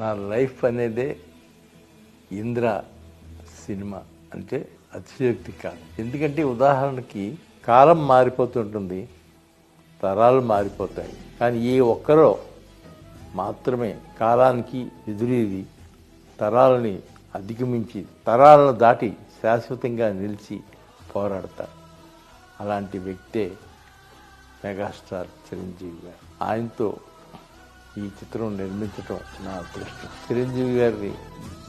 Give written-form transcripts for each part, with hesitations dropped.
నా లైఫ్ అనేదే ఇంద్ర సినిమా అంటే అతిశయోక్తి కాదు. ఎందుకంటే ఉదాహరణకి కాలం మారిపోతుంటుంది, తరాలు మారిపోతాయి, కానీ ఈ ఒక్కరో మాత్రమే కాలానికి ఎదురీది తరాలని అధిగమించి తరాలను దాటి శాశ్వతంగా నిలిచి పోరాడతారు. అలాంటి వ్యక్తే మెగాస్టార్ చిరంజీవి గారు. ఆయనతో ఈ చిత్రం నిర్మించడం నా అదృష్టం. చిరంజీవి గారిని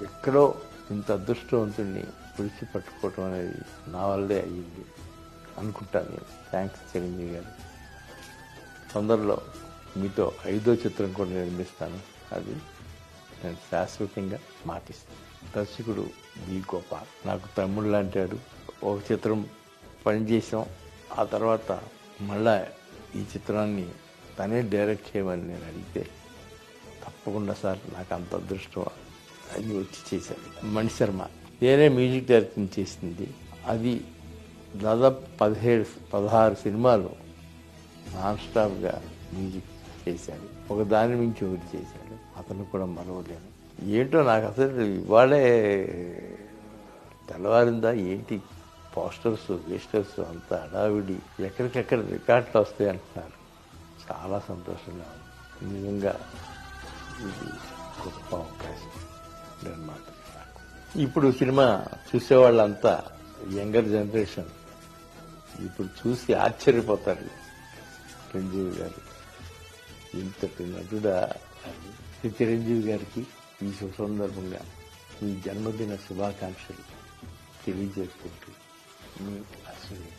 ఎక్కడో ఇంత అదృష్టవంతుడిని పిలిచి పట్టుకోవటం అనేది నా వల్లే అయ్యింది అనుకుంటాను నేను. థ్యాంక్స్ చిరంజీవి గారు. తొందరలో మీతో 5వ చిత్రం కూడా నిర్మిస్తాను, అది నేను శాశ్వతంగా మాటిస్తాను. దర్శకుడు బి గోపాల్ నాకు తమ్ముడు లాంటాడు. ఒక చిత్రం పనిచేసాం, ఆ తర్వాత మళ్ళా ఈ చిత్రాన్ని తనే డైరెక్ట్ చేయమని నేను అడిగితే తప్పకుండా సార్ నాకు అంత అదృష్టం అని వచ్చి చేశాను. మణిశర్మ నేనే మ్యూజిక్ డైరెక్టింగ్ చేసింది. అది దాదాపు 16 సినిమాలు నాన్ స్టాప్గా మ్యూజిక్ చేశాడు. ఒక దాని మించి ఒకటి చేశాడు. అతను కూడా మరవలేను. ఏంటో నాకు అసలు ఇవాళే తెల్లవారిందా ఏంటి, పోస్టర్స్ గెస్టర్స్ అంతా హడావిడి, ఎక్కడికెక్కడ రికార్డులు వస్తాయి అంటున్నారు. చాలా సంతోషంగా ఉంది. నిజంగా ఇది గొప్ప అవకాశం నిర్మాత. ఇప్పుడు సినిమా చూసేవాళ్ళంతా యంగర్ జనరేషన్ ఇప్పుడు చూసి ఆశ్చర్యపోతారు. చిరంజీవి గారు ఇంతటి నటుడా అని. చిరంజీవి గారికి ఈ సందర్భంగా మీ జన్మదిన శుభాకాంక్షలు తెలియజేసుకుంటూ మీ అశ్విని.